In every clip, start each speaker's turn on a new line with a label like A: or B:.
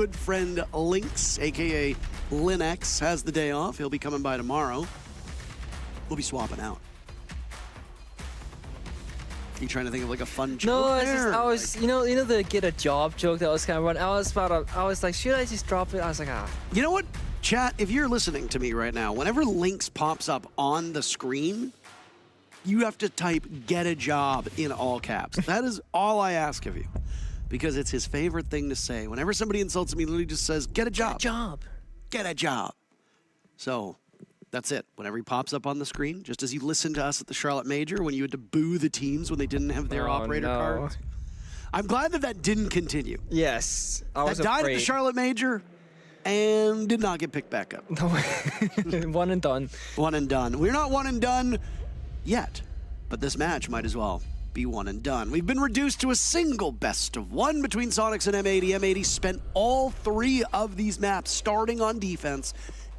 A: Good friend Lynx, aka Linux, has the day off. He'll be coming by tomorrow. We'll be swapping out. You trying to think of like a fun joke?
B: No,
A: there?
B: I was, you know the get a job joke that was kind of run. I was like, should I just drop it? I was like, ah.
A: You know what, chat? If you're listening to me right now, whenever Lynx pops up on the screen, you have to type "get a job" in all caps. That is all I ask of you, because it's his favorite thing to say. Whenever somebody insults him, he literally just says, "Get a job."
B: Get a job.
A: Get a job. So that's it. Whenever he pops up on the screen, just as you listened to us at the Charlotte Major when you had to boo the teams when they didn't have their operator cards. I'm glad that didn't continue.
B: Yes, I was
A: that died
B: afraid.
A: at the Charlotte Major and did not get picked back up.
B: One and done.
A: One and done. We're not one and done yet, but this match might as well be one and done. We've been reduced to a single best of one between Soniqs and M80. M80 spent all three of these maps starting on defense,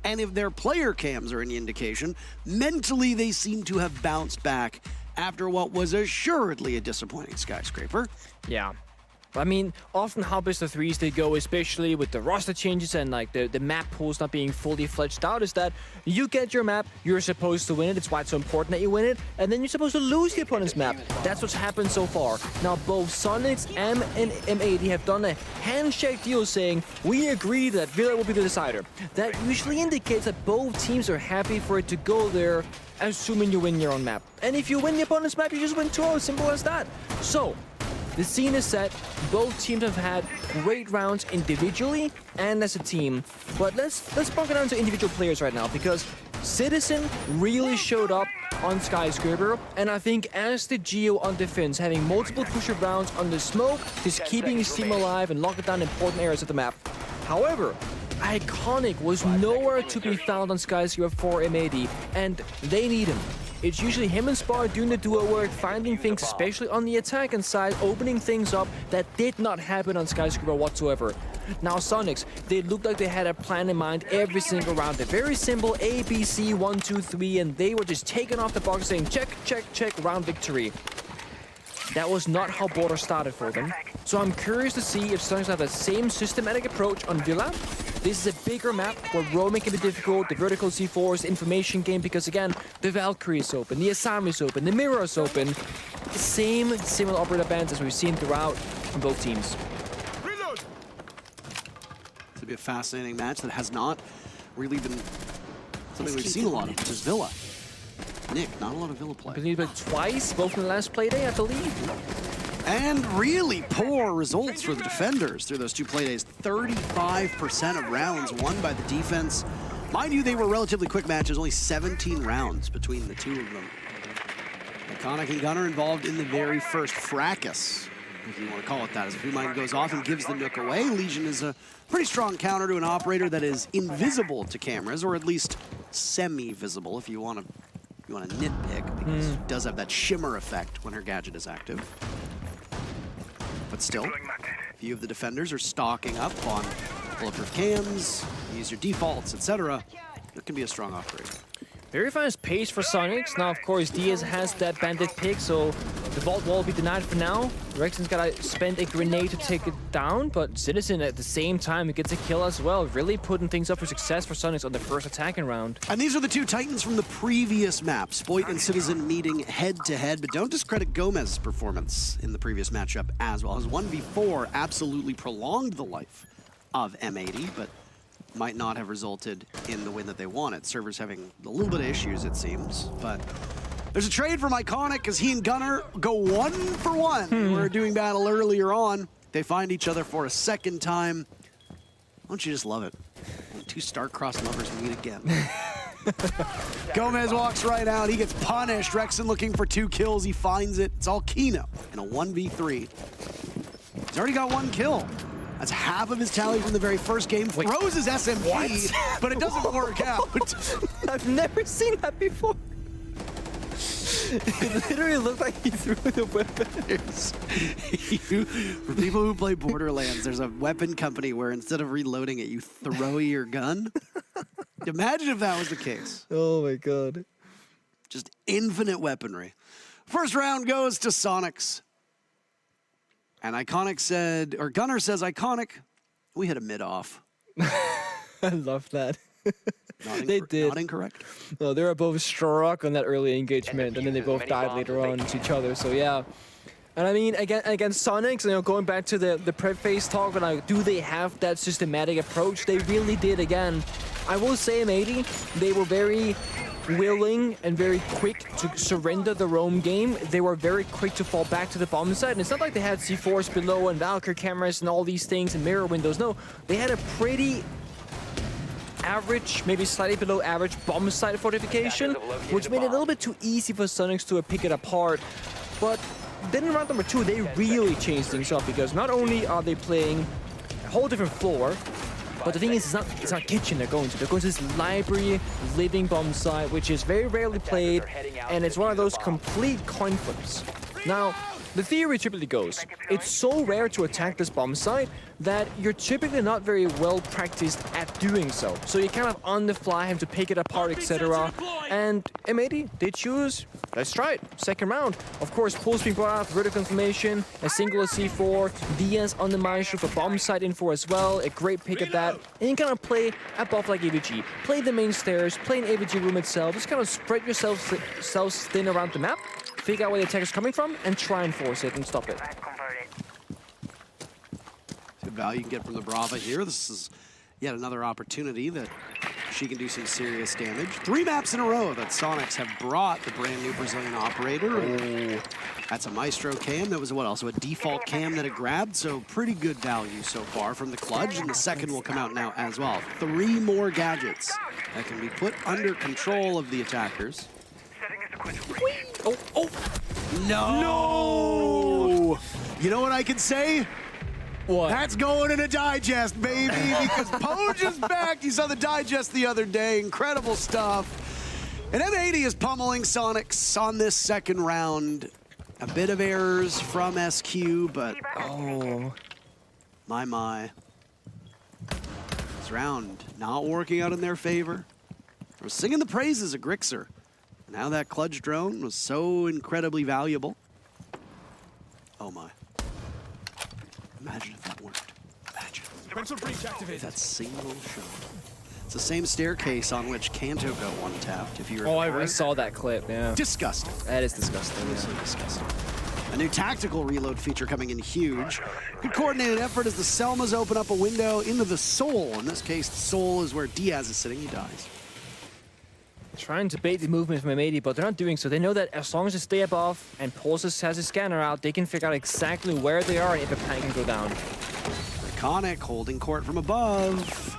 A: and if their player cams are any indication, mentally they seem to have bounced back after what was assuredly a disappointing skyscraper.
B: Yeah. I mean, often how best of threes they go, especially with the roster changes and like the map pools not being fully fledged out, is that you get your map, you're supposed to win it, it's why it's so important that you win it, and then you're supposed to lose the opponent's map. That's what's happened so far. Now both Soniqs and M80 have done a handshake deal saying, we agree that Villa will be the decider. That usually indicates that both teams are happy for it to go there, assuming you win your own map. And if you win the opponent's map, you just win 2-0, simple as that. So, the scene is set. Both teams have had great rounds individually and as a team. But let's break it down to individual players right now, because Citizen really showed up on Skyscraper, and I think as the Geo on defense, having multiple pusher rounds on the smoke, just keeping his team alive and locking down important areas of the map. However, Iconic was nowhere to be found on Skyscraper for M80, and they need him. It's usually him and Spar doing the duo work, finding things, especially on the attacking side, opening things up that did not happen on Skyscraper whatsoever. Now Soniqs, they looked like they had a plan in mind every single round. They're very simple, A, B, C, 1, 2, 3, and they were just taking off the box saying check, check, check, round victory. That was not how Border started for them. So I'm curious to see if Soniqs have the same systematic approach on Villa. This is a bigger map where roaming can be difficult, the vertical C4 information game, because again, the Valkyrie is open, the Asami is open, the Mirror is open. The same similar operator bands as we've seen throughout from both teams.
A: It's going to be a fascinating match that has not really been something we've seen a lot of, which is Villa. Nick, not a lot of Villa play.
B: I believe it twice, both in the last play day, I believe.
A: And really poor results for the defenders through those two play days. 35% of rounds won by the defense. Mind you, they were relatively quick matches, only 17 rounds between the two of them. Iconic and Gunner involved in the very first fracas, if you want to call it that, as Fumine goes off and gives the Nook away. Legion is a pretty strong counter to an operator that is invisible to cameras, or at least semi-visible if you want to nitpick, because it does have that shimmer effect when her gadget is active. But still, a few of the defenders are stocking up on bulletproof cams, use your defaults, etc. It can be a strong operator.
B: Very fast pace for Soniqs. Now, of course, Diaz has that bandit pick, so the vault wall will be denied for now. Rexon's gotta spend a grenade to take it down, but Citizen at the same time, he gets a kill as well, really putting things up for success for Soniqs on the first attacking round.
A: And these are the two Titans from the previous map, Spoit and Citizen meeting head-to-head, but don't discredit Gomez's performance in the previous matchup as well. His 1v4 absolutely prolonged the life of M80, but might not have resulted in the win that they wanted. Servers having a little bit of issues, it seems, but there's a trade from Iconic as he and Gunner go 1 for 1. They were doing battle earlier on. They find each other for a second time. Don't you just love it? When two star-crossed lovers meet again. Gomez walks right out. He gets punished. Rexon looking for 2 kills. He finds it. It's all Kino in a 1v3. He's already got 1 kill. That's half of his tally from the very first game.
B: Wait,
A: throws his SMP, but it doesn't work out.
B: I've never seen that before. It literally looked like he threw the weapon.
A: For people who play Borderlands, there's a weapon company where instead of reloading it, you throw your gun. Imagine if that was the case.
B: Oh my god.
A: Just infinite weaponry. First round goes to Soniqs. And Iconic said, or Gunner says, Iconic, We hit a mid-off.
B: I love that. They did.
A: Not incorrect.
B: No, they were both struck on that early engagement, and then they both died later on to each other. So yeah. And I mean, against Soniqs, going back to the prep phase talk, and like, do they have that systematic approach? They really did. Again, I will say M80, they were very willing and very quick to surrender the roam game. They were very quick to fall back to the bomb site, and it's not like they had C4s below and Valkyrie cameras and all these things and mirror windows. No, they had a pretty average, maybe slightly below average bomb site fortification, which made it a little bit too easy for Soniqs to pick it apart. But then in round number 2, they really changed things up, because not only are they playing a whole different floor, but the thing is, it's not kitchen they're going to. They're going to this library living bomb site, which is very rarely played, and it's one of those complete coin flips. Now, the theory typically goes, it's so rare to attack this bomb site that you're typically not very well practiced at doing so. So you kind of on the fly have to pick it apart, etc. And M80, they choose, let's try it, second round. Of course, pulse being brought out, vertical information, a single C4, Diaz on the Maestro for bomb site info as well, a great pick at that. And you kind of play above like AVG, play the main stairs, play an AVG room itself, just kind of spread yourselves thin around the map, figure out where the attack is coming from, and try and force it and stop it.
A: Good value you can get from the Brava here. This is yet another opportunity that she can do some serious damage. 3 maps in a row that Soniqs have brought the brand new Brazilian operator. Oh. That's a Maestro cam. That was what, also a default cam that it grabbed. So pretty good value so far from the Clutch. And the second will come out now as well. 3 more gadgets that can be put under control of the attackers. Oh, oh. No! You know what I can say?
B: What?
A: That's going in a digest, baby, because Poj is back. You saw the digest the other day. Incredible stuff. And M80 is pummeling Soniqs on this second round. A bit of errors from SQ, but oh, my. This round not working out in their favor. We're singing the praises of Grixer. And how that Clutch drone was so incredibly valuable. Oh my. Imagine if that worked. Imagine. If that single shot. It's the same staircase on which Kanto got one-tapped, if you remember.
B: Oh, I saw that clip, yeah.
A: Disgusting.
B: That is disgusting.
A: Absolutely disgusting. A new tactical reload feature coming in huge. Good coordinated effort as the Selmas open up a window into the Soul. In this case, the Soul is where Diaz is sitting. He dies.
B: Trying to bait the movement from M80, but they're not doing so. They know that as long as they stay above and Pulses has his scanner out, they can figure out exactly where they are and if a panic can go down.
A: Iconic holding court from above.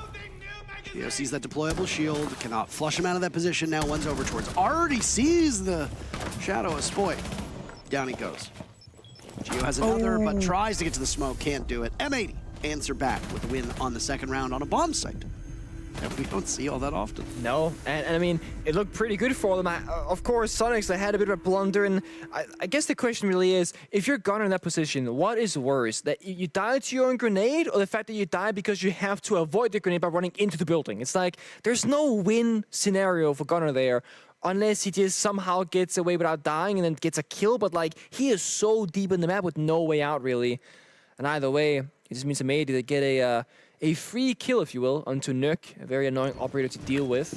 A: Geo sees that deployable shield, cannot flush him out of that position. Now one's over towards already sees the shadow of Spoy. Down he goes. Geo has another, but tries to get to the smoke, can't do it. M80 answer back with a win on the second round on a bomb site. That we don't see all that often.
B: No, and I mean, it looked pretty good for them. Of course, Soniqs, they had a bit of a blunder, and I guess the question really is, if you're Gunner in that position, what is worse? That you die to your own grenade, or the fact that you die because you have to avoid the grenade by running into the building? It's like, there's no win scenario for Gunner there, unless he just somehow gets away without dying and then gets a kill, but like, he is so deep in the map with no way out, really. And either way, it just means M80 to get a free kill, if you will, onto Nuke, a very annoying operator to deal with.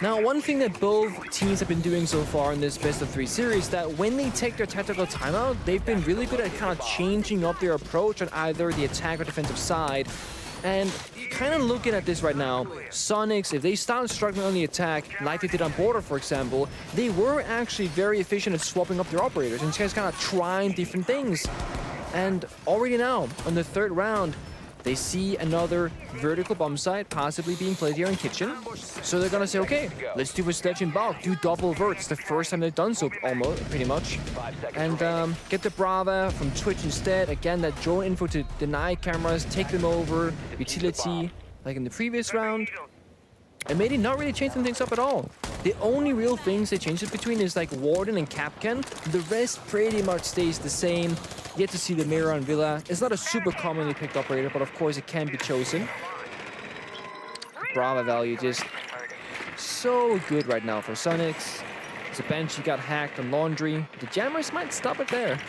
B: Now, one thing that both teams have been doing so far in this best-of-3 series is that when they take their tactical timeout, they've been really good at kind of changing up their approach on either the attack or defensive side. And kind of looking at this right now, Soniqs, if they start struggling on the attack, like they did on Border, for example, they were actually very efficient at swapping up their operators and just kind of trying different things. And already now, on the third round, they see another vertical bomb site possibly being played here in Kitchen. So they're gonna say, okay, let's do a sledge in bulk, do double vert. It's the first time they've done so, almost, pretty much. And get the Brava from Twitch instead. Again, that drone info to deny cameras, take them over, utility, like in the previous round. And maybe not really changing things up at all. The only real things they changed it between is like Warden and Capcan. The rest pretty much stays the same. Yet to see the Mirror and Villa. It's not a super commonly picked operator, but of course it can be chosen. Brava value just so good right now for Soniqs. The Banshee got hacked on Laundry. The Jammers might stop it there.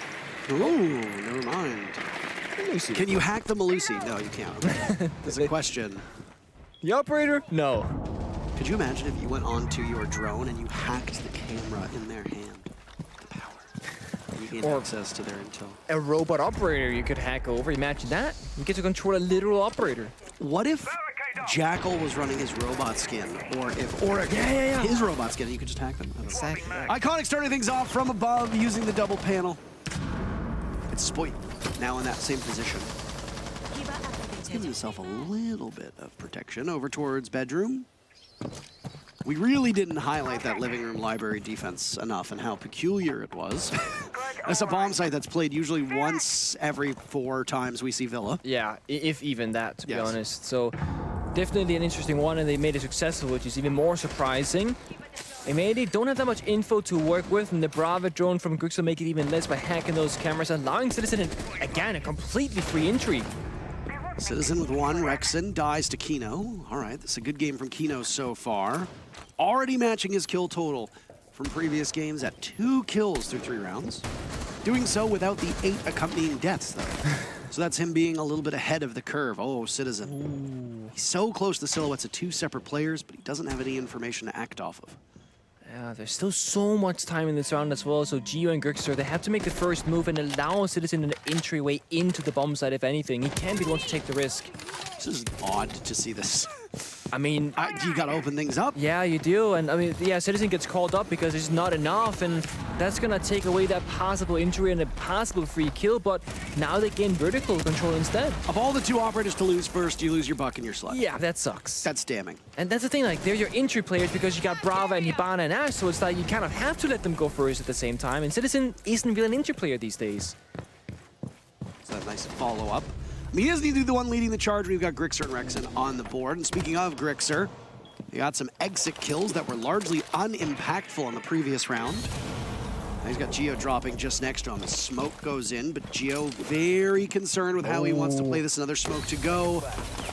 A: Ooh, never mind.
B: Lucy.
A: Can you hack the Malusi? No, you can't. There's a question.
B: The operator? No.
A: Could you imagine if you went onto your drone and you hacked the camera in their hand? The power. And you gained
B: Or-
A: access to their intel.
B: A robot operator you could hack over. Imagine that. You get to control a literal operator.
A: What if Jackal was running his robot skin, or if Auric his robot skin, and you could just hack them?
B: Exactly.
A: Iconic starting things off from above using the double panel. It's Spoit now in that same position. Giving himself a little bit of protection over towards bedroom. We really didn't highlight that living room library defense enough and how peculiar it was. That's a bomb site that's played usually once every 4 times we see Villa.
B: Yeah, if even that, to be
A: Yes.
B: honest. So definitely an interesting one, and they made it successful, which is even more surprising. M80 don't have that much info to work with, and the Brava drone from Grix will make it even less by hacking those cameras, allowing Citizen, again, a completely free entry.
A: Citizen with 1, Rexon dies to Kino. All right, this is a good game from Kino so far. Already matching his kill total from previous games at 2 kills through 3 rounds. Doing so without the 8 accompanying deaths, though. So that's him being a little bit ahead of the curve. Oh, Citizen. Ooh. He's so close to silhouettes of 2 separate players, but he doesn't have any information to act off of.
B: Yeah, there's still so much time in this round as well, so Gio and Grixer, they have to make the first move and allow Citizen an entryway into the bomb site, if anything. He can't be the one to take the risk.
A: This is odd to see this.
B: I mean...
A: you gotta open things up.
B: Yeah, you do, and I mean, yeah, Citizen gets called up because it's not enough, and that's gonna take away that possible injury and a possible free kill, but now they gain vertical control instead.
A: Of all the 2 operators to lose first, you lose your buck and your slot.
B: Yeah, that sucks.
A: That's damning.
B: And that's the thing, like, they're your entry players because you got Brava and Hibana and Ash, so it's like you kind of have to let them go first at the same time, and Citizen isn't really an entry player these days.
A: So that nice follow-up. I mean, he doesn't need to be the one leading the charge. We've got Grixer and Rexon on the board. And speaking of Grixer, he got some exit kills that were largely unimpactful in the previous round. Now he's got Gio dropping just next to him. The smoke goes in, but Gio very concerned with how he wants to play this. Another smoke to go.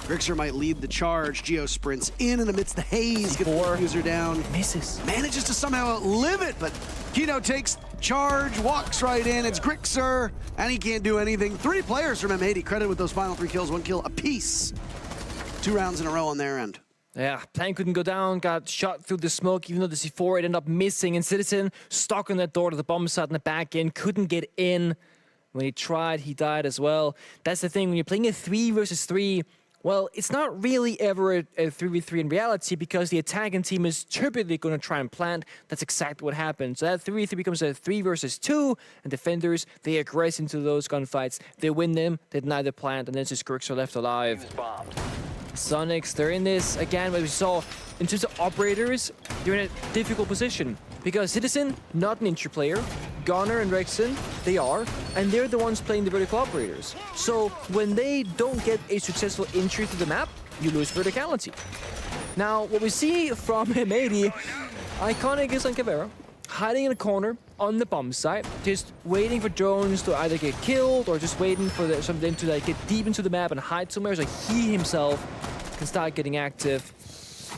A: Grixer might lead the charge. Gio sprints in and amidst the haze, gets the user down.
B: Misses.
A: Manages to somehow outlive it, but Kino takes charge, walks right in. It's Grixer, and he can't do anything. 3 players from M80 credited with those final 3 kills, 1 kill apiece. 2 rounds in a row on their end.
B: Yeah, Plan couldn't go down, got shot through the smoke, even though the C4 it ended up missing, and Citizen stuck on that door to the bomb site in the back end, couldn't get in. When he tried, he died as well. That's the thing, when you're playing a 3 versus 3, well, it's not really ever a 3v3 in reality because the attacking team is typically going to try and plant. That's exactly what happened. So that 3v3 becomes a 3 versus 2, and defenders, they aggress into those gunfights. They win them, they deny the plant, and then just Grix are left alive. Soniqs, they're in this, again, what we saw, in terms of operators, they're in a difficult position. Because Citizen, not an entry player, Gunner and Rexon, they are, and they're the ones playing the vertical operators. So when they don't get a successful entry to the map, you lose verticality. Now, what we see from M80, Iconic is on Caveira, hiding in a corner on the bomb site, just waiting for drones to either get killed or just waiting for some of them to like get deep into the map and hide somewhere so he himself can start getting active.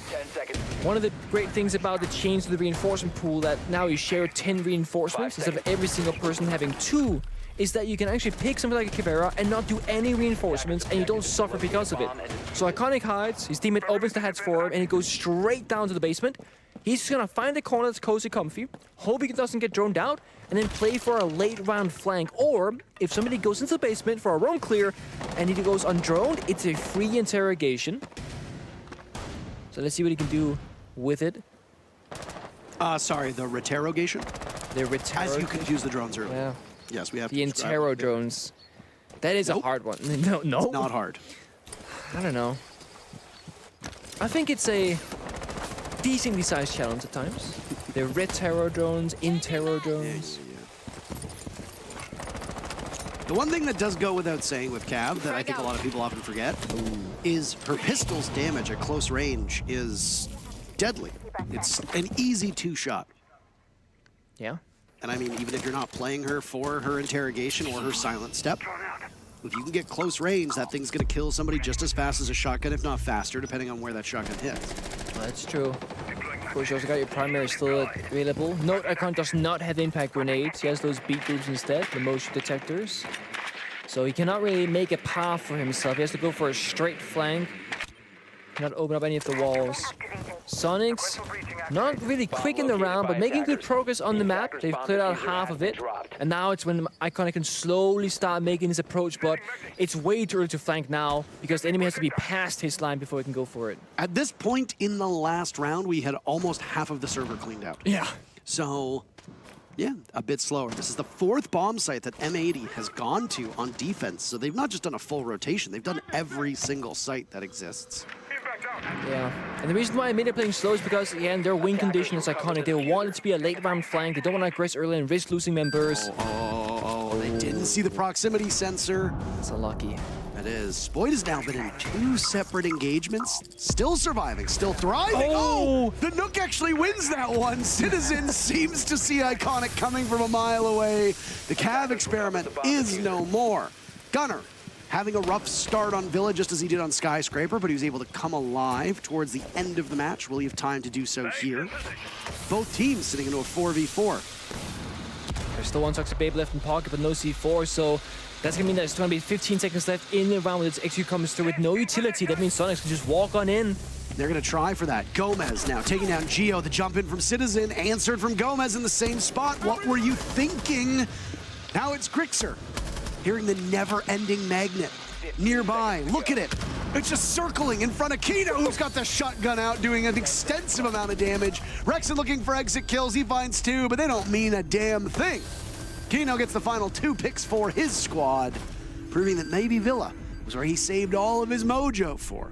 C: 10 seconds.
B: One of the great things about the change to the reinforcement pool that now you share 10 reinforcements instead of every single person having 2 is that you can actually pick something like a Caveira and not do any reinforcements and you don't suffer because of it. So Iconic hides, his teammate opens the hatch for him and he goes straight down to the basement. He's just gonna find a corner that's cozy, comfy, hope he doesn't get droned out, and then play for a late round flank. Or if somebody goes into the basement for a roam clear and he goes undroned, it's a free interrogation. So let's see what he can do with it.
A: Sorry, the reterrogation?
B: The Retero.
A: As you confuse the drones earlier.
B: Yeah.
A: Yes, we have
B: The
A: to describe
B: Intero
A: it.
B: drones. That is a hard one. No.
A: Not hard.
B: I don't know. I think it's a decently sized challenge at times. The Retero drones, Intero drones.
A: The one thing that does go without saying with Cav that I think a lot of people often forget is her pistol's damage at close range is deadly. It's an easy 2-shot.
B: Yeah.
A: And I mean, even if you're not playing her for her interrogation or her silent step, if you can get close range, that thing's gonna kill somebody just as fast as a shotgun, if not faster, depending on where that shotgun hits.
B: Well, that's true. Of course, you also got your primary still available. Note Icon does not have the impact grenades. He has those beat boobs instead, the motion detectors. So he cannot really make a path for himself. He has to go for a straight flank. Not open up any of the walls. Soniqs, not really quick in the round, but making good progress on the map. They've cleared out half of it. And now it's when Iconic can slowly start making his approach, but it's way too early to flank now because the enemy has to be past his line before he can go for it.
A: At this point in the last round, we had almost half of the server cleaned out.
B: Yeah.
A: So, yeah, a bit slower. This is the 4th bomb site that M80 has gone to on defense. So they've not just done a full rotation, they've done every single site that exists.
B: Yeah, and the reason why I made it playing slow is because, again, their win condition is Iconic. They want it to be a late round flank. They don't want to aggress early and risk losing members.
A: They didn't see the proximity sensor.
B: That's unlucky.
A: It is. Spoid has now been in 2 separate engagements. Still surviving, still thriving. Oh! The Nook actually wins that one. Citizen seems to see Iconic coming from a mile away. The Cav experiment is no more. Gunner having a rough start on Villa just as he did on Skyscraper, but he was able to come alive towards the end of the match. Will he have time to do so here? Both teams sitting into a 4v4.
B: There's still one Toxic Babe left in pocket, but no C4, so that's gonna mean that there's gonna be 15 seconds left in the round when its execute comes through with no utility. That means Soniqs can just walk on in.
A: They're gonna try for that. Gomez now taking down Geo. The jump in from Citizen, answered from Gomez in the same spot. What were you thinking? Now it's Grixer. Hearing the never-ending magnet nearby. Look at it. It's just circling in front of Kino, who's got the shotgun out, doing an extensive amount of damage. Rexon looking for exit kills. He finds 2, but they don't mean a damn thing. Kino gets the final 2 picks for his squad, proving that maybe Villa was where he saved all of his mojo for.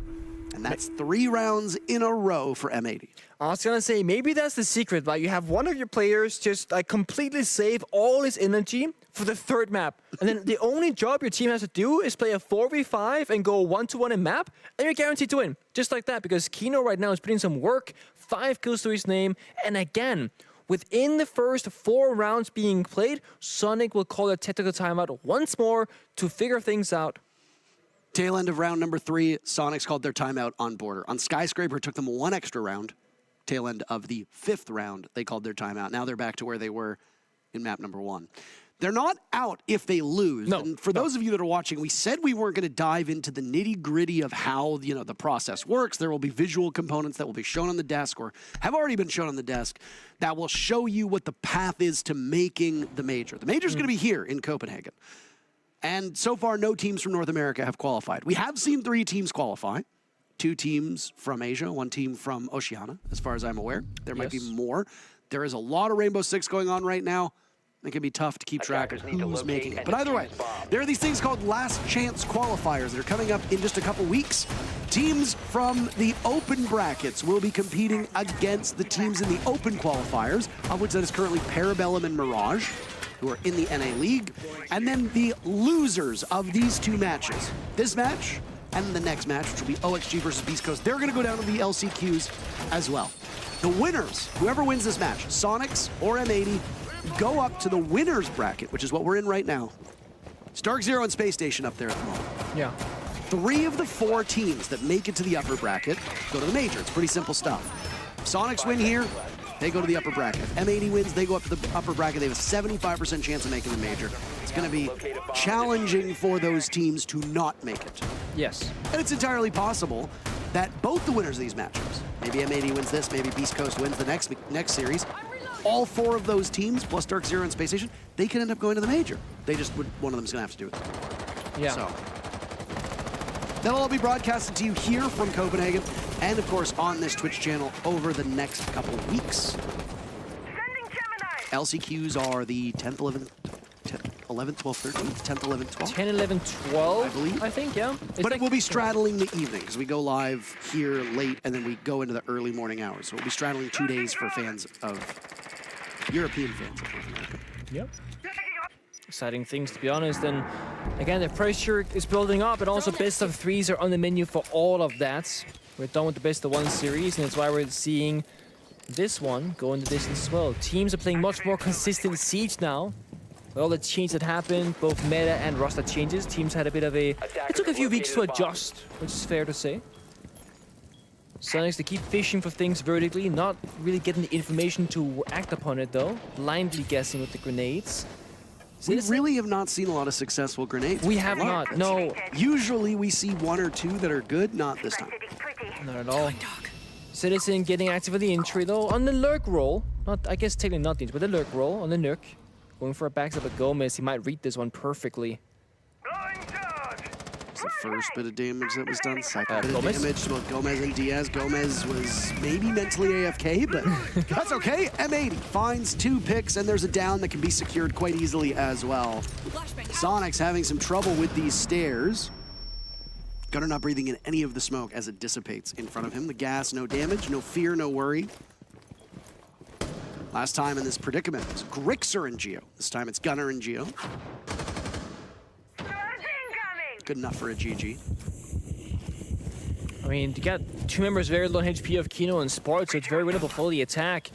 A: And that's 3 rounds in a row for M80.
B: I was gonna say, maybe that's the secret, like you have one of your players just like completely save all his energy for the 3rd map. And then the only job your team has to do is play a 4v5 and go 1-to-1 in map, and you're guaranteed to win. Just like that, because Kino right now is putting some work, 5 kills to his name, and again, within the first 4 rounds being played, Sonic will call a tactical timeout once more to figure things out.
A: Tail end of round number 3, Soniqs called their timeout on border. On Skyscraper, it took them 1 extra round. Tail end of the 5th round, they called their timeout. Now they're back to where they were in map number 1. They're not out if they lose.
B: No,
A: and for those of you that are watching, we said we weren't going to dive into the nitty-gritty of how the process works. There will be visual components that will be shown on the desk or have already been shown on the desk that will show you what the path is to making the major. The major is going to be here in Copenhagen. And so far, no teams from North America have qualified. We have seen 3 teams qualify. 2 teams from Asia, 1 team from Oceania, as far as I'm aware. There might be more. There is a lot of Rainbow Six going on right now. It can be tough to keep track of who's making it. But either way, there are these things called last chance qualifiers that are coming up in just a couple weeks. Teams from the open brackets will be competing against the teams in the open qualifiers, of which that is currently Parabellum and Mirage, who are in the NA League. And then the losers of these 2 matches, this match and the next match, which will be OXG versus Beast Coast, they're going to go down to the LCQs as well. The winners, whoever wins this match, Soniqs or M80, go up to the winners bracket, which is what we're in right now. Stark Zero and Space Station up there at the moment.
B: Yeah.
A: 3 of the 4 teams that make it to the upper bracket go to the major. It's pretty simple stuff. Soniqs win here, they go to the upper bracket. M80 wins, they go up to the upper bracket. They have a 75% chance of making the major. It's going to be challenging for those teams to not make it.
B: Yes.
A: And it's entirely possible that both the winners of these matchups, maybe M80 wins this, maybe Beast Coast wins the next series, all 4 of those teams, plus Dark Zero and Space Station, they could end up going to the major. They just would, one of them's gonna have to do it.
B: Yeah.
A: So, that'll all be broadcasted to you here from Copenhagen, and of course on this Twitch channel over the next couple of weeks. LCQs are the 10th, 11th, 12th, 13th, 10th, 11th, 12th?
B: 10, 11, 12,
A: I believe.
B: I think, yeah.
A: But it will be straddling the evening, because we go live here late, and then we go into the early morning hours. So we'll be straddling 2 days for fans of European fans of North America.
B: Yep. Exciting things, to be honest. And again, the pressure is building up, and also best of 3s are on the menu for all of that. We're done with the best of 1 series, and that's why we're seeing this one go in the distance as well. Teams are playing much more consistent Siege now. With all the changes that happened, both meta and roster changes, teams had a bit of a... It took a few weeks to adjust, which is fair to say. Soniqs to keep fishing for things vertically, not really getting the information to act upon it though. Blindly guessing with the grenades.
A: We really have not seen a lot of successful grenades.
B: We have not, no.
A: Usually we see 1 or 2 that are good, not this time.
B: Not at all. Citizen getting active with the entry though, on the lurk roll. I guess technically not the entry, but the lurk roll on the nuke. Going for a backstab at Gomez, he might read this one perfectly.
A: It's the first bit of damage that was done, second bit of
B: Gomez?
A: damage to both Gomez and Diaz. Gomez was maybe mentally AFK, but that's okay. M80 finds 2 picks, and there's a down that can be secured quite easily as well. Soniqs having some trouble with these stairs. Gunnar not breathing in any of the smoke as it dissipates in front of him. The gas, no damage, no fear, no worry. Last time in this predicament, it was Grixer and Geo. This time it's Gunnar and Geo. Good enough for a GG.
B: I mean, you got 2 members very low HP of Kino and Sports, so it's very winnable for the attack.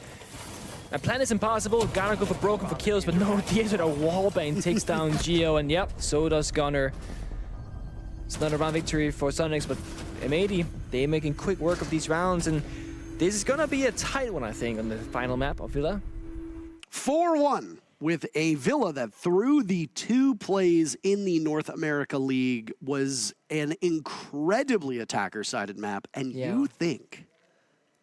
B: A plan is impossible. Gunnar go for broken for kills, but no, Diaz with a wallbang takes down Geo, and yep, so does Gunnar. It's not a round victory for Soniqs, but M80, they're making quick work of these rounds, and this is gonna be a tight one, I think, on the final map of Villa.
A: 4-1 with a Villa that through the 2 plays in the North America League was an incredibly attacker-sided map, and you think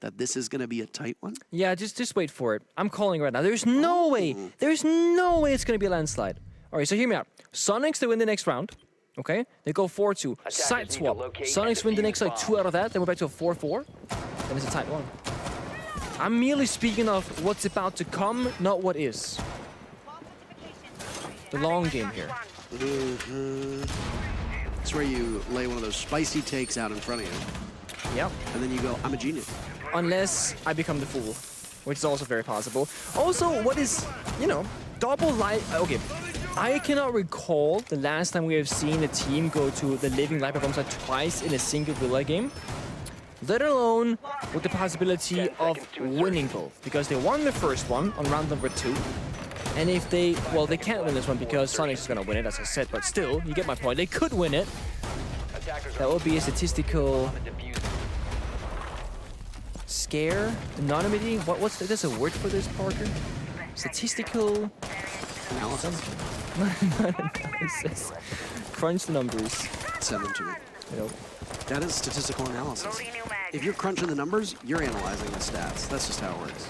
A: that this is gonna be a tight one?
B: Yeah, just wait for it. I'm calling right now. There's no way it's gonna be a landslide. All right, so hear me out. Soniqs, they win the next round. Okay, they go 4-2. Side swap. Soniqs win the next like 2 out of that. Then we're back to a 4-4. And it's a tight one. I'm merely speaking of what's about to come, not what is. The long game here.
A: It's where you lay one of those spicy takes out in front of you.
B: Yep.
A: And then you go, I'm a genius.
B: Unless I become the fool, which is also very possible. Also, what is, you know, double light. Okay. I cannot recall the last time we have seen a team go to the living light bomb site twice in a single Villa game, let alone with the possibility of winning both, because they won the first one on round number 2, and if they, well, they can't win this one because Soniqs is gonna win it, as I said, but still, you get my point, they could win it. That would be a statistical scare, anonymity, what's there's a word for this, Parker? Statistical
A: Analysis.
B: analysis. Crunch the numbers.
A: Send them to me.
B: You know.
A: That is statistical analysis. If you're crunching the numbers, you're analyzing the stats. That's just how it works.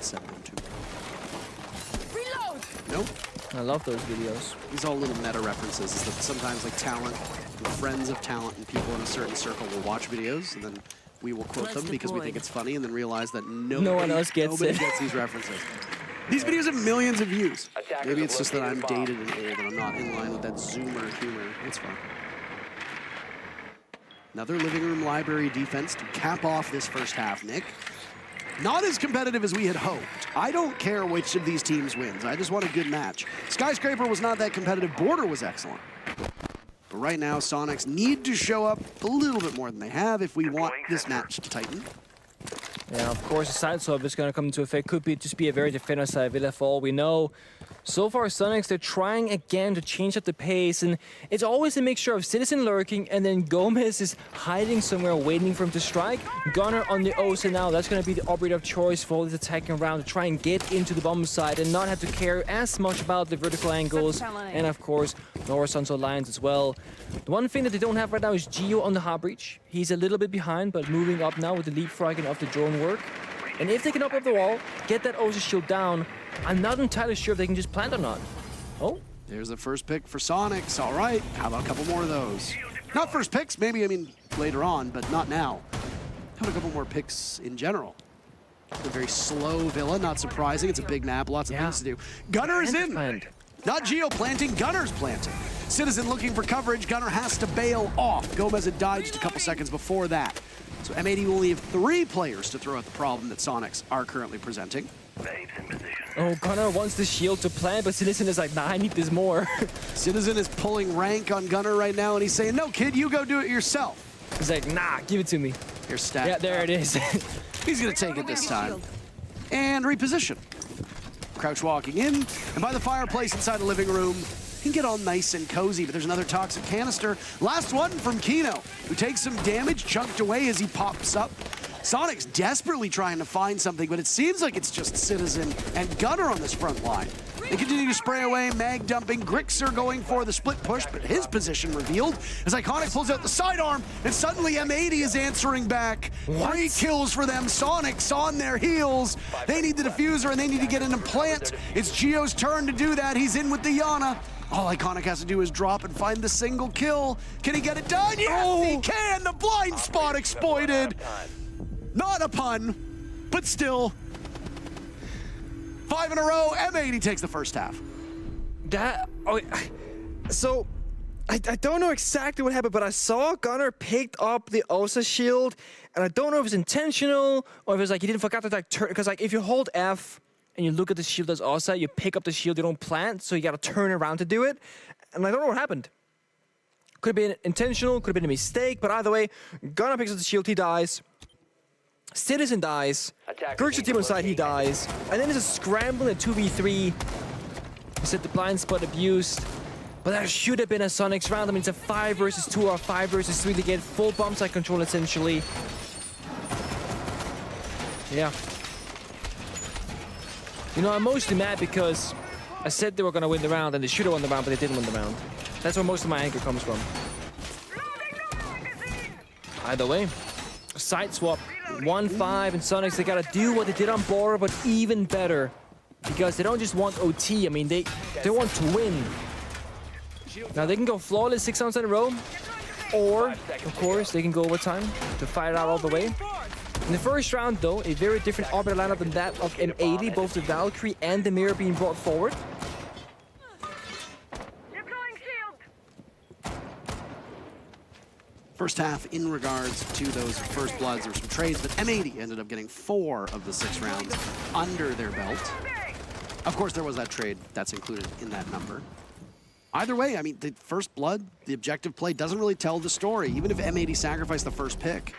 A: Send them to me.
C: Reload.
A: Nope.
B: I love those videos.
A: These all little meta references. Is that sometimes like talent, friends of talent, and people in a certain circle will watch videos, and then we will quote them because we think it's funny, and then realize that
B: no one else gets it.
A: Gets these references. These videos have millions of views. Maybe it's just that I'm dated and old and I'm not in line with that Zoomer humor. It's fine. Another living room library defense to cap off this first half, Nick. Not as competitive as we had hoped. I don't care which of these teams wins. I just want a good match. Skyscraper was not that competitive. Border was excellent. But right now, Soniqs need to show up a little bit more than they have if we want this match to tighten.
B: Yeah, of course, the side swap is going to come into effect. Could be just be a very defender side Villa for all we know. So far, Soniqs, they're trying again to change up the pace, and it's always a mixture of Citizen lurking, and then Gomez is hiding somewhere waiting for him to strike. Gunnar on the Osa now. That's going to be the operative choice for this attacking round to try and get into the bomb side and not have to care as much about the vertical angles, and of course, the horizontal lines as well. The one thing that they don't have right now is Geo on the hard breach. He's a little bit behind, but moving up now with the leapfrogging of the drone work. And if they can open up the wall, get that Osa shield down, I'm not entirely sure if they can just plant or not. Oh.
A: There's the first pick for Soniqs. All right, how about a couple more of those? Not first picks, maybe, I mean, later on, but not now. How about a couple more picks in general? A very slow Villa, not surprising. It's a big map, lots of things to do. Gunnar is in. Not Geo planting, Gunnar's planting. Citizen looking for coverage. Gunnar has to bail off. Gomez had died just a couple seconds before that. So M80 will only have 3 players to throw at the problem that Soniqs are currently presenting.
B: Oh, Gunnar wants the shield to plant, but Citizen is like, nah, I need this more.
A: Citizen is pulling rank on Gunnar right now, and he's saying, no, kid, you go do it yourself.
B: He's like, nah, give it to me.
A: Your stat.
B: Yeah, there it is.
A: He's going to take it this time. And reposition. Crouch walking in, and by the fireplace inside the living room, can get all nice and cozy, but there's another toxic canister. Last one from Kino, who takes some damage, chunked away as he pops up. Soniqs desperately trying to find something, but it seems like it's just Citizen and Gunner on this front line. They continue to spray away, mag dumping. Grixer going for the split push, but his position revealed as Iconic pulls out the sidearm, and suddenly M80 is answering back.
B: What?
A: 3 kills for them. Soniqs on their heels. They need the diffuser, and they need to get into plant. It's Gio's turn to do that. He's in with the Yana. All Iconic has to do is drop and find the single kill. Can he get it done? Yes, he can! The blind spot exploited. Not a pun, but still. 5 in a row, M80 takes the first half.
B: So, I don't know exactly what happened, but I saw Gunner picked up the Osa shield, and I don't know if it's intentional or if it's like he didn't forget to like turn, because like if you hold F and you look at the shield as Osa, you pick up the shield, you don't plant, so you gotta turn around to do it, and I don't know what happened. Could have been intentional, could have been a mistake, but either way, Gunner picks up the shield, he dies. Citizen dies, Grixer team on side, he dies, and then there's a scramble in 2v3. He said the blind spot abused, but that should have been a Soniqs round. I mean, it's a 5 versus 2 or 5 versus 3 to get full bomb site control essentially. Yeah. You know, I'm mostly mad because I said they were gonna win the round and they should have won the round, but they didn't win the round. That's where most of my anger comes from. Either way, side swap. 1-5 and Soniqs, they gotta do what they did on border, but even better. Because they don't just want OT, I mean, they want to win. Now they can go flawless 6 rounds in a row, or, of course, they can go overtime to fight it out all the way. In the first round, though, a very different arbiter lineup than that of M80, both the Valkyrie and the Mirror being brought forward.
A: First half, in regards to those first bloods, there were some trades, but M80 ended up getting 4 of the 6 rounds under their belt. Of course, there was that trade that's included in that number. Either way, I mean, the first blood, the objective play doesn't really tell the story. Even if M80 sacrificed the first pick,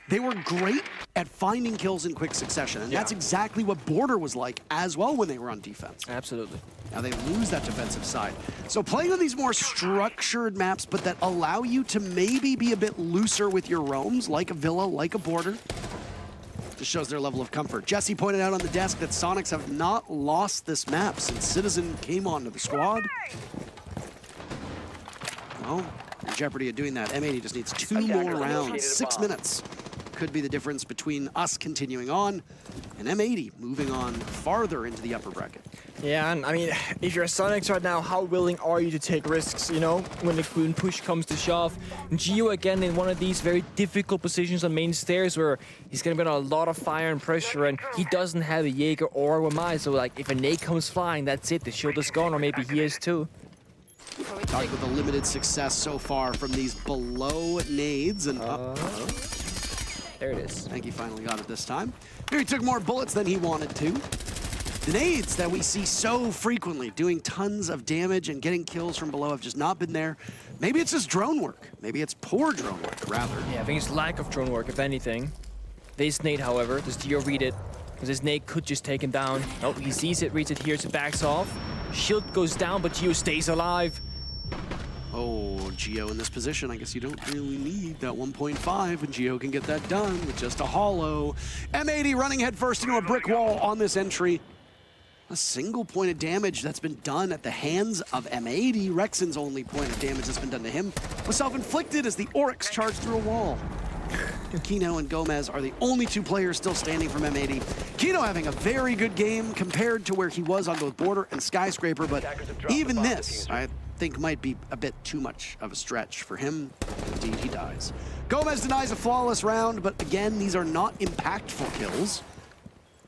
A: they were great at finding kills in quick succession, and that's exactly what Border was like as well when they were on defense.
B: Absolutely.
A: Now they lose that defensive side. So playing on these more structured maps, but that allow you to maybe be a bit looser with your roams, like a Villa, like a Border, just shows their level of comfort. Jesse pointed out on the desk that Soniqs have not lost this map since Citizen came onto the squad. Well, in jeopardy of doing that, M80 just needs 2 more rounds, 6 minutes. Could be the difference between us continuing on and M80 moving on farther into the upper bracket.
B: Yeah, and I mean, if you're a Soniqs right now, how willing are you to take risks, you know, when push comes to shove? Gio again in one of these very difficult positions on main stairs where he's gonna be on a lot of fire and pressure, and he doesn't have a Jaeger or a Mai, so like if a nade comes flying, that's it, the shield is gone, or maybe he is too.
A: Talking about the limited success so far from these below nades, and
B: there it is.
A: I think he finally got it this time. Here he took more bullets than he wanted to. The nades that we see so frequently, doing tons of damage and getting kills from below, have just not been there. Maybe it's just drone work. Maybe it's poor drone work, rather.
B: Yeah, I think it's lack of drone work, if anything. This nade, however, does Gio read it? Because this nade could just take him down. Oh, he sees it, reads it here, so backs off. Shield goes down, but Gio stays alive.
A: Oh, Gio in this position, I guess you don't really need that 1.5, and Gio can get that done with just a hollow. M80 running headfirst into a brick wall on this entry. A single point of damage that's been done at the hands of M80. Rexon's only point of damage that's been done to him was self-inflicted as the Oryx charged through a wall. Kino and Gomez are the only 2 players still standing from M80. Kino having a very good game compared to where he was on both Border and Skyscraper, but even this, I think, might be a bit too much of a stretch for him. Indeed, he dies. Gomez denies a flawless round, but again, these are not impactful kills.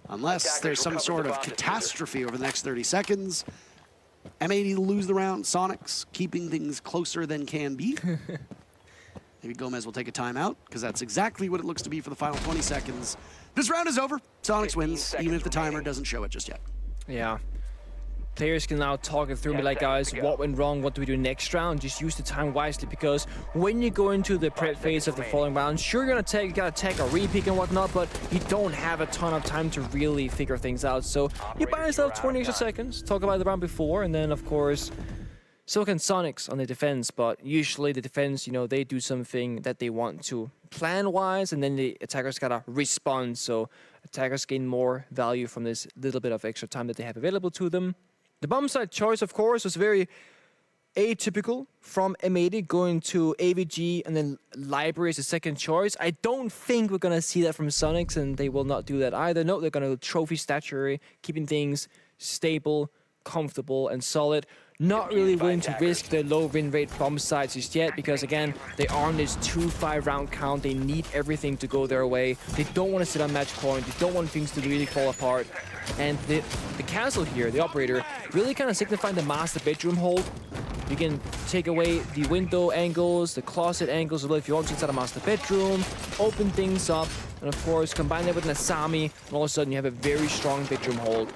A: Unless there's some sort of catastrophe over the next 30 seconds. M80 lose the round, Soniqs keeping things closer than can be. Maybe Gomez will take a timeout, because that's exactly what it looks to be for the final 20 seconds. This round is over. Soniqs wins, even if the timer doesn't show it just yet.
B: Yeah. Players can now talk it through, be like, guys, what went wrong? What do we do next round? Just use the time wisely, because when you go into the prep phase of the following round, sure, you're gotta tech or repick and whatnot, but you don't have a ton of time to really figure things out. So you buy yourself 20 extra seconds, talk about the round before, and then, of course, so can Soniqs on the defense, but usually the defense, you know, they do something that they want to plan-wise, and then the attackers gotta respond. So attackers gain more value from this little bit of extra time that they have available to them. The bomb site choice, of course, was very atypical from M80 going to AVG and then Library as a second choice. I don't think we're going to see that from Soniqs, and they will not do that either. No, they're going to trophy statuary, keeping things stable, comfortable, and solid. Not really willing to risk the low win rate bomb sites just yet because, again, they are on this 2-5 round count. They need everything to go their way. They don't want to sit on match point. They don't want things to really fall apart. And the castle here, the operator, really kind of signifying the master bedroom hold. You can take away the window angles, the closet angles as well if you want to inside a master bedroom, open things up, and of course combine that with an Asami, and all of a sudden you have a very strong bedroom hold.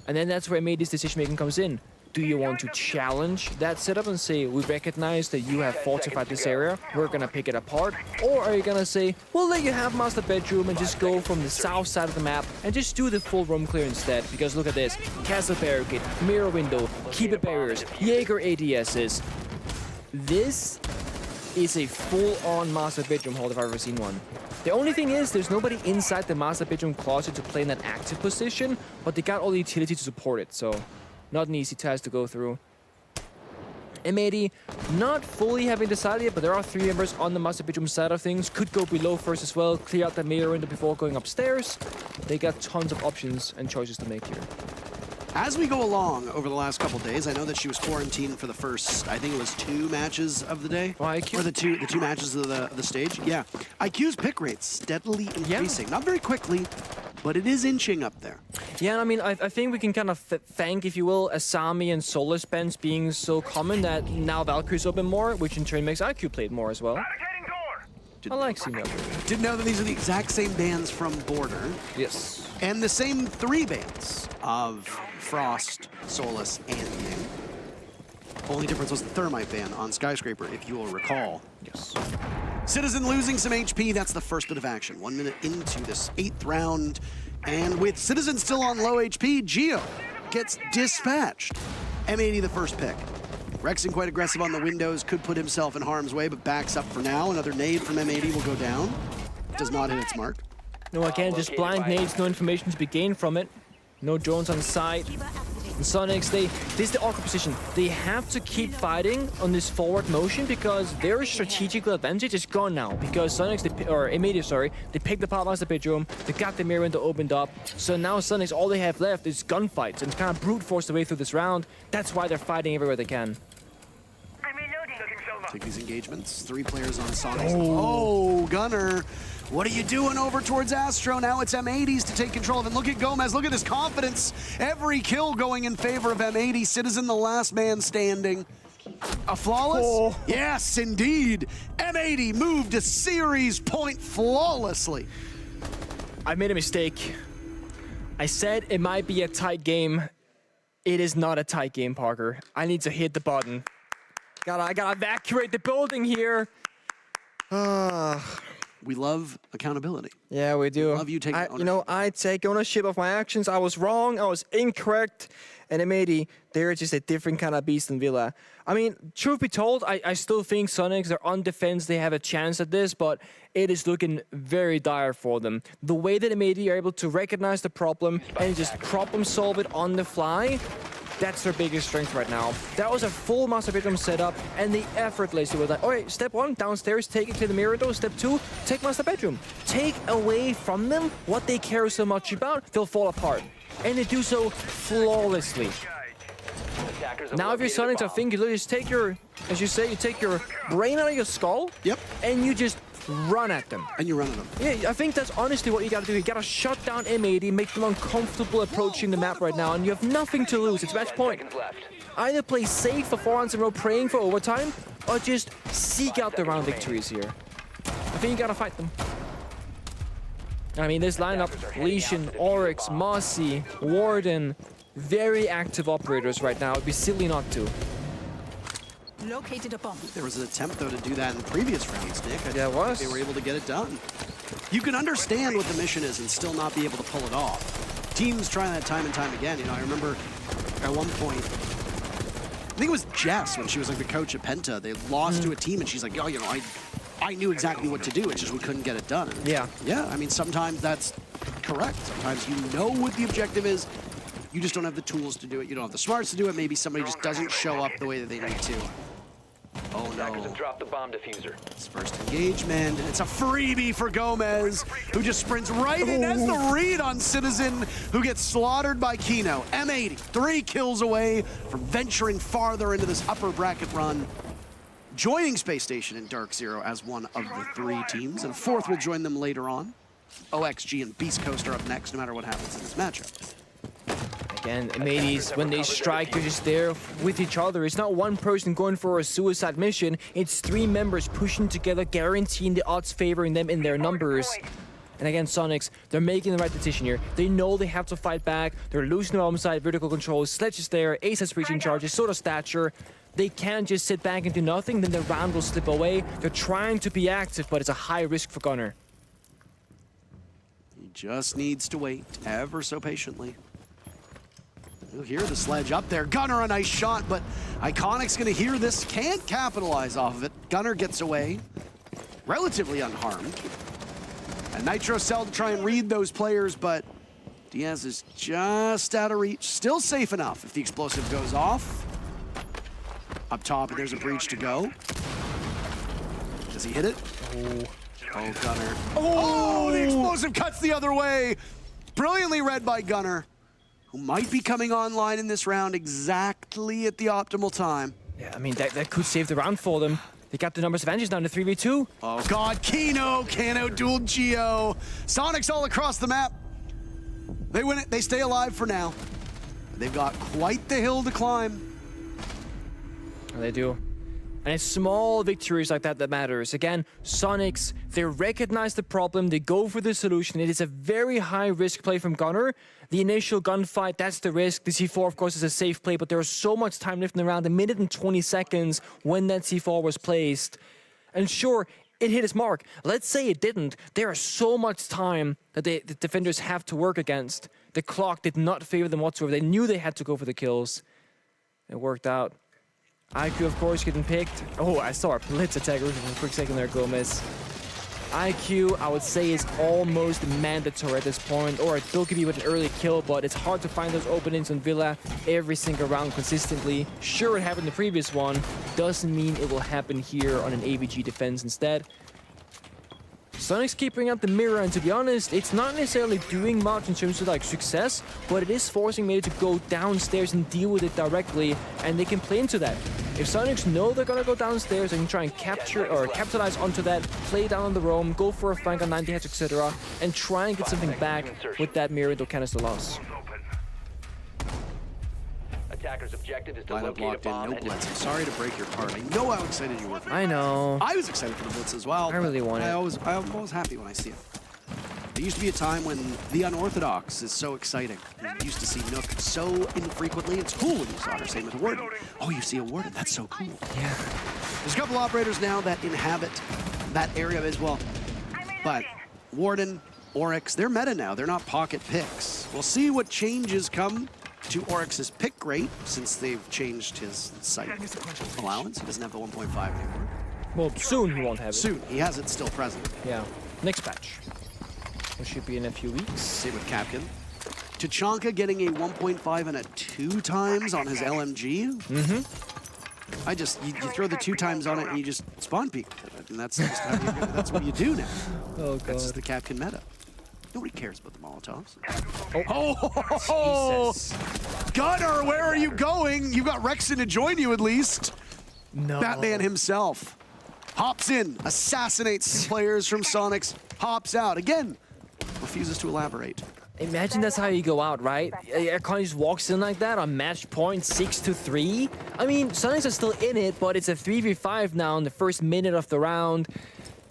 B: And then that's where M80's decision making comes in. Do you want to challenge that setup and say, we recognize that you have fortified this area, we're gonna pick it apart? Or are you gonna say, we'll let you have master bedroom and just go from the south side of the map and just do the full roam clear instead? Because look at this, castle barricade, mirror window, keeper barriers, Jaeger ADSs. This is a full-on master bedroom hold if I've ever seen one. The only thing is, there's nobody inside the master bedroom closet to play in that active position, but they got all the utility to support it, so not an easy task to go through. M80 not fully having decided yet, but there are 3 members on the master bedroom side of things. Could go below first as well, clear out the mirror window before going upstairs. They got tons of options and choices to make here.
A: As we go along over the last couple days, I know that she was quarantined for the first, I think it was 2 matches of the day.
B: Oh, IQ.
A: Or the two matches of the stage. Yeah. IQ's pick rate steadily increasing. Yeah. Not very quickly, but it is inching up there.
B: Yeah, I mean, I think we can kind of thank, if you will, Asami and Solar Spence being so common that now Valkyrie's open more, which in turn makes IQ played more as well. I like seeing that.
A: Didn't know that these are the exact same bands from Border.
B: Yes.
A: And the same 3 bands of Frost, Solus, and Ning. Only difference was the Thermite ban on Skyscraper, if you will recall.
B: Yes.
A: Citizen losing some HP, that's the first bit of action. 1 minute into this 8th round. And with Citizen still on low HP, Geo gets dispatched. M80 the first pick. Rexing quite aggressive on the windows, could put himself in harm's way, but backs up for now. Another nade from M80 will go down. Does not hit its mark.
B: No, again, just blind nades, no information to be gained from it. No drones on site. And Soniqs, this is the awkward position. They have to keep fighting on this forward motion because their strategical advantage is gone now. Because Soniqs, or M80, sorry, they picked the power master bedroom, they got the mirror window opened up. So now Soniqs, all they have left is gunfights and kind of brute force their way through this round. That's why they're fighting everywhere they can.
A: Take these engagements. 3 players on Soniqs. Oh, Gunner. What are you doing over towards Astro? Now it's M80s to take control of it. Look at Gomez. Look at his confidence. Every kill going in favor of M80. Citizen, the last man standing. A flawless?
B: Oh.
A: Yes, indeed. M80 moved a series point flawlessly.
B: I made a mistake. I said it might be a tight game. It is not a tight game, Parker. I need to hit the button. I gotta evacuate the building here.
A: We love accountability.
B: Yeah, we do.
A: We love you taking ownership.
B: You know, I take ownership of my actions. I was wrong. I was incorrect. And M80, they're just a different kind of beast than Villa. I mean, truth be told, I still think Soniqs, they're on defense. They have a chance at this, but it is looking very dire for them. The way that M80 are able to recognize the problem and just problem solve it on the fly, that's their biggest strength right now. That was a full master bedroom setup, and they effortlessly were like, all right, step 1, downstairs, take it to the mirror door. Step 2, take master bedroom. Take away from them what they care so much about, they'll fall apart. And they do so flawlessly. Now if you're Soniqs, I think you just take your, as you say, you take your brain out of your skull.
A: Yep.
B: And you just run at them.
A: And you run at them.
B: Yeah, I think that's honestly what you gotta do. You gotta shut down M80, make them uncomfortable approaching the map right now, and you have nothing to lose. It's match point. Either play safe for 4 rounds in a row, praying for overtime, or just seek out the round victories here. I think you gotta fight them. I mean, this lineup, Lesion, Oryx, Mossy, Warden, very active operators right now. It'd be silly not to.
C: Located a bomb.
A: There was an attempt, though, to do that in previous rounds, Nick.
B: Yeah, it was.
A: They were able to get it done. You can understand what the mission is and still not be able to pull it off. Teams try that time and time again. You know, I remember at one point, I think it was Jess when she was like the coach at Penta. They lost to a team, and she's like, "Oh, you know, I knew exactly what to do, it's just we couldn't get it done.
B: Yeah.
A: Yeah, I mean, sometimes that's correct. Sometimes you know what the objective is, you just don't have the tools to do it. You don't have the smarts to do it. Maybe somebody just doesn't show up the way that they need to. Oh no.
D: Drop the bomb diffuser.
A: It's first engagement, and it's a freebie for Gomez, who just sprints right in as the read on Citizen, who gets slaughtered by Kino. M80, 3 kills away from venturing farther into this upper bracket run, joining Space Station and Dark Zero as one of the 3 teams, and a 4th will join them later on. OXG and Beast Coast are up next, no matter what happens in this matchup.
B: Again, M80s, when they strike, they're just there with each other. It's not one person going for a suicide mission. It's 3 members pushing together, guaranteeing the odds favoring them in their numbers. And again, Soniqs, they're making the right decision here. They know they have to fight back. They're losing their home side, vertical control. Sledge is there, Ace has breaching charges, so does Thatcher. They can't just sit back and do nothing, then the round will slip away. They're trying to be active, but it's a high risk for Gunnar.
A: He just needs to wait ever so patiently. You'll hear the sledge up there. Gunnar, a nice shot, but Iconic's gonna hear this, can't capitalize off of it. Gunnar gets away, relatively unharmed. And Nitro Cell to try and read those players, but Diaz is just out of reach. Still safe enough if the explosive goes off. Up top, and there's a breach to go. Does he hit it? Oh, Gunnar. Oh, the explosive cuts the other way. Brilliantly read by Gunnar, who might be coming online in this round exactly at the optimal time.
B: Yeah, I mean, that could save the round for them. They got the numbers of engines down to 3v2.
A: Oh God, Kino can't outduel Geo. Soniqs all across the map. They win it, they stay alive for now. They've got quite the hill to climb.
B: They do. And it's small victories like that that matters. Again, Soniqs, they recognize the problem, they go for the solution. It is a very high risk play from Gunnar. The initial gunfight, that's the risk. The C4, of course, is a safe play, but there was so much time left in the round, 1 minute and 20 seconds when that C4 was placed. And sure, it hit its mark. Let's say it didn't. There is so much time that the defenders have to work against. The clock did not favor them whatsoever. They knew they had to go for the kills. It worked out. IQ, of course, getting picked. Oh, I saw a blitz attack for a quick second there, Gomez. IQ, I would say, is almost mandatory at this point, or it could be with an early kill, but it's hard to find those openings on Villa every single round consistently. Sure, it happened in the previous one. Doesn't mean it will happen here on an AVG defense instead. Soniqs keep bringing out the mirror, and to be honest, it's not necessarily doing much in terms of like success, but it is forcing Meta to go downstairs and deal with it directly, and they can play into that. If Soniqs know they're gonna go downstairs, they can try and capture or capitalize onto that, play down on the roam, go for a flank on 90 heads, etc., and try and get something back with that mirror into canister loss.
D: Attacker's objective is to
A: Lineup
D: locate a
A: locked in,
D: bomb
A: no
D: and
A: blitz. I'm sorry to break your heart. I know how excited you were for it.
B: I know.
A: I was excited for the blitz as well.
B: I really want it.
A: I'm always happy when I see it. There used to be a time when the unorthodox is so exciting. You used to see Nook so infrequently. It's cool when you saw her. Same with Warden. Oh, you see a Warden. That's so cool.
B: Yeah.
A: There's a couple operators now that inhabit that area as well. But Warden, Oryx, they're meta now. They're not pocket picks. We'll see what changes come to Oryx's pick rate since they've changed his site allowance. He doesn't have the 1.5 anymore.
B: Well, soon he won't have it.
A: Soon. He has it still present.
B: Yeah. Next patch. Which should be in a few weeks.
A: Same with Capkin. Tachanka getting a 1.5 and a 2 times on his LMG. Mm-hmm. You throw the 2 times on it and you just spawn peek. And that's just how that's what you do now.
B: Oh, God.
A: That's just the Capkin meta. Nobody cares about the Molotovs.
B: Oh, Jesus.
A: Gunnar, where are you going? You got Rexon to join you at least.
B: No.
A: Batman himself hops in, assassinates players from Soniqs, hops out. Again, refuses to elaborate.
B: Imagine that's how you go out, right? Iconic just walks in like that on match point 6-3. I mean, Soniqs are still in it, but it's a 3v5 now in the first minute of the round.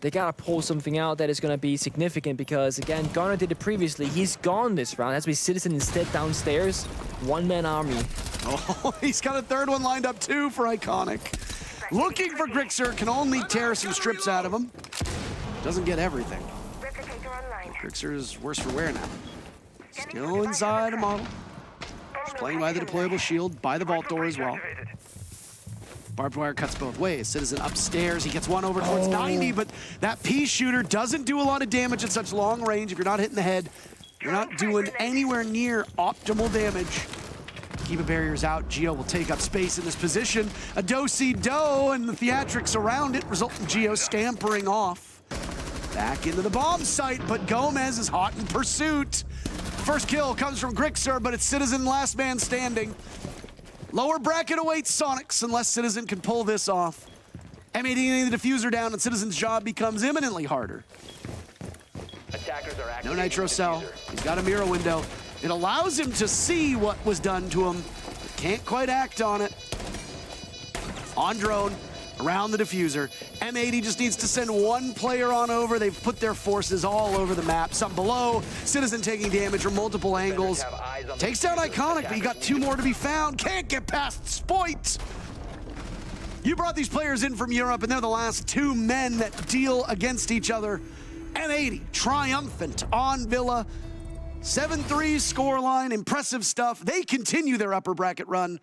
B: They gotta pull something out that is gonna be significant because, again, Gunnar did it previously. He's gone this round. Has to be Citizen instead downstairs. One-man army.
A: Oh, he's got a 3rd one lined up too for Iconic. Looking for Grixer, can only tear some strips out of him. Doesn't get everything. Grixer is worse for wear now. Still inside a model. He's playing by the deployable shield, by the vault door as well. Barbed wire cuts both ways. Citizen upstairs, he gets one over towards 90, but that pea shooter doesn't do a lot of damage at such long range. If you're not hitting the head, you're not doing anywhere near optimal damage. Kiva barriers out. Geo will take up space in this position. A do-si-do, and the theatrics around it result in Geo scampering off. Back into the bomb site, but Gomez is hot in pursuit. First kill comes from Grixer, but it's Citizen last man standing. Lower bracket awaits Soniqs unless Citizen can pull this off. M80 getting the diffuser down, and Citizen's job becomes imminently harder.
D: Attackers are
A: No
D: activating
A: nitro
D: the
A: cell.
D: diffuser.
A: He's got a mirror window. It allows him to see what was done to him, but can't quite act on it. On drone, around the diffuser. M80 just needs to send one player on over. They've put their forces all over the map. Some below. Citizen taking damage from multiple angles.
D: Have eyes on the
A: Takes down
D: diffuser.
A: Iconic, but you got two more to be found. Can't get past Spoit. You brought these players in from Europe, and they're the last two men that deal against each other. M80 triumphant on Villa. 7-3 scoreline, impressive stuff. They continue their upper bracket run.